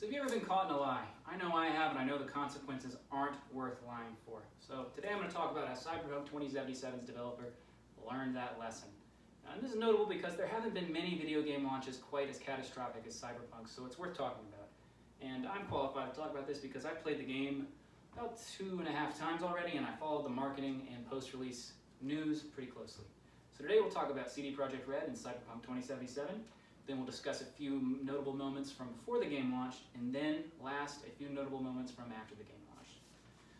So have you ever been caught in a lie? I know I have, and I know the consequences aren't worth lying for. So today I'm going to talk about how Cyberpunk 2077's developer learned that lesson. And this is notable because there haven't been many video game launches quite as catastrophic as Cyberpunk, so it's worth talking about. And I'm qualified to talk about this because I've played the game about 2.5 times already, and I followed the marketing and post-release news pretty closely. So today we'll talk about CD Projekt Red and Cyberpunk 2077. Then we'll discuss a few notable moments from before the game launched, and then last, a few notable moments from after the game launched.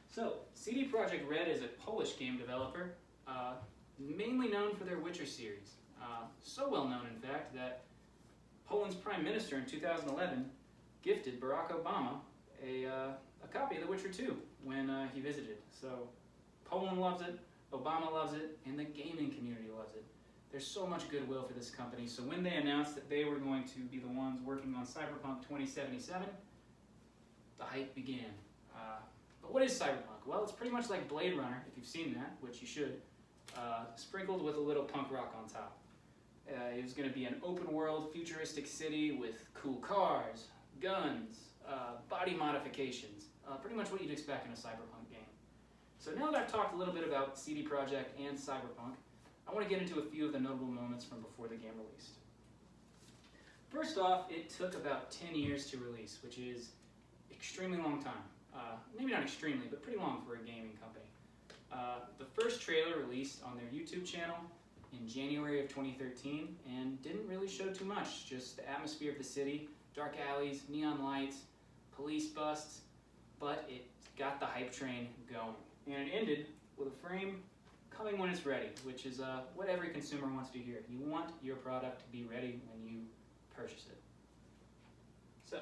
So, CD Projekt Red is a Polish game developer, mainly known for their Witcher series. So well known, in fact, that Poland's Prime Minister in 2011 gifted Barack Obama a copy of The Witcher 2 when he visited. So, Poland loves it, Obama loves it, and the gaming community loves it. There's so much goodwill for this company, so when they announced that they were going to be the ones working on Cyberpunk 2077, the hype began. But what is Cyberpunk? Well, it's pretty much like Blade Runner, if you've seen that, which you should, sprinkled with a little punk rock on top. It was going to be an open-world, futuristic city with cool cars, guns, body modifications, pretty much what you'd expect in a Cyberpunk game. So now that I've talked a little bit about CD Projekt and Cyberpunk, I want to get into a few of the notable moments from before the game released. First off, it took about 10 years to release, which is extremely long time. Maybe not extremely, but pretty long for a gaming company. The first trailer released on their YouTube channel in January of 2013 and didn't really show too much, just the atmosphere of the city, dark alleys, neon lights, police busts, but it got the hype train going. And it ended with a frame coming when it's ready, which is what every consumer wants to hear. You want your product to be ready when you purchase it. So,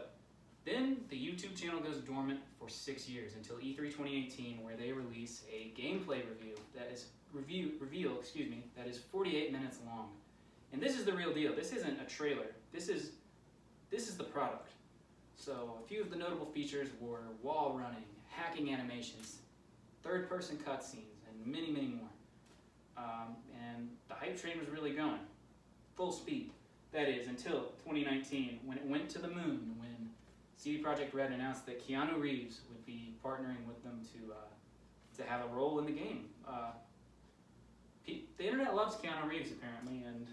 then the YouTube channel goes dormant for 6 years until E3 2018, where they release a gameplay reveal that is 48 minutes long. And this is the real deal. This isn't a trailer. This is the product. So a few of the notable features were wall running, hacking animations, third-person cutscenes, and many, many more. And the hype train was really going, full speed. That is, until 2019, when it went to the moon, when CD Projekt Red announced that Keanu Reeves would be partnering with them to have a role in the game. The internet loves Keanu Reeves, apparently, and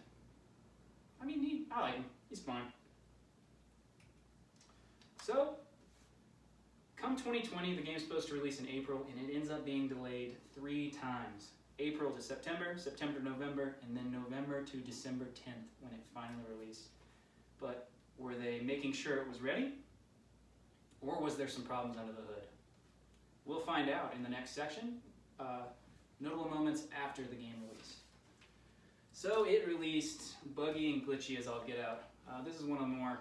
I mean, I like him. He's fine. So, come 2020, the game's supposed to release in April, and it ends up being delayed 3 times. April to September, September to November, and then November to December 10th when it finally released. But were they making sure it was ready? Or was there some problems under the hood? We'll find out in the next section. Notable moments after the game release. So it released buggy and glitchy as all get out. This is one of the more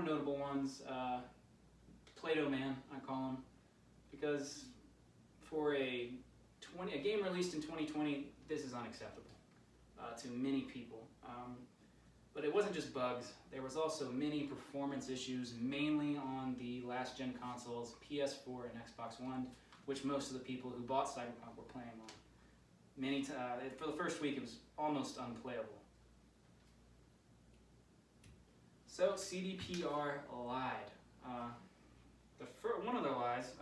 notable ones. Play-Doh Man, I call him, because for a game released in 2020, this is unacceptable to many people. But it wasn't just bugs. There was also many performance issues, mainly on the last-gen consoles, PS4 and Xbox One, which most of the people who bought Cyberpunk were playing on. For the first week, it was almost unplayable. So CDPR lied. One of the lies,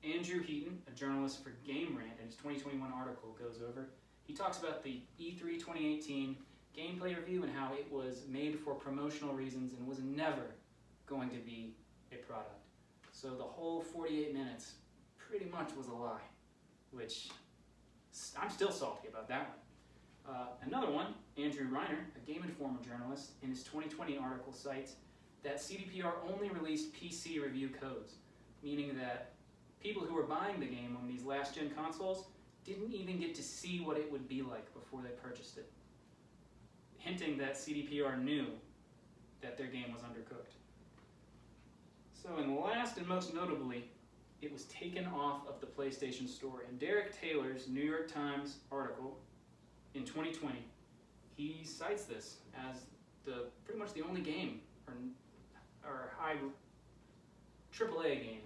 Andrew Heaton, a journalist for Game Rant, in his 2021 article goes over. He talks about the E3 2018 gameplay review and how it was made for promotional reasons and was never going to be a product. So the whole 48 minutes pretty much was a lie, which I'm still salty about that one. Another one, Andrew Reiner, a Game Informer journalist, in his 2020 article cites that CDPR only released PC review codes, meaning that people who were buying the game on these last-gen consoles didn't even get to see what it would be like before they purchased it, hinting that CDPR knew that their game was undercooked. So, and last and most notably, it was taken off of the PlayStation Store. In Derek Taylor's New York Times article in 2020, he cites this as pretty much the only game, or high AAA game,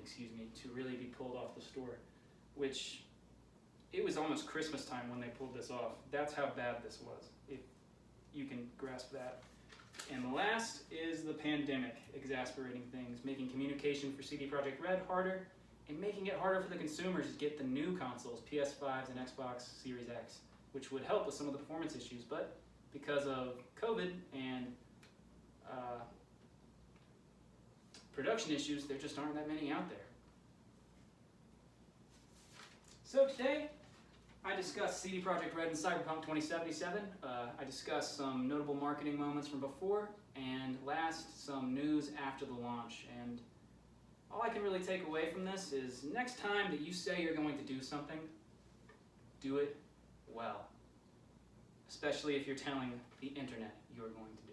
to really be pulled off the store, which it was almost Christmas time when they pulled this off. That's how bad this was, if you can grasp that. And the last is the pandemic exasperating things, making communication for CD Projekt Red harder, and making it harder for the consumers to get the new consoles, PS5s and Xbox Series X, which would help with some of the performance issues, but because of COVID and production issues, there just aren't that many out there. So today, I discussed CD Projekt Red and Cyberpunk 2077. I discussed some notable marketing moments from before, and last, some news after the launch. And all I can really take away from this is next time that you say you're going to do something, do it well. Especially if you're telling the internet you're going to.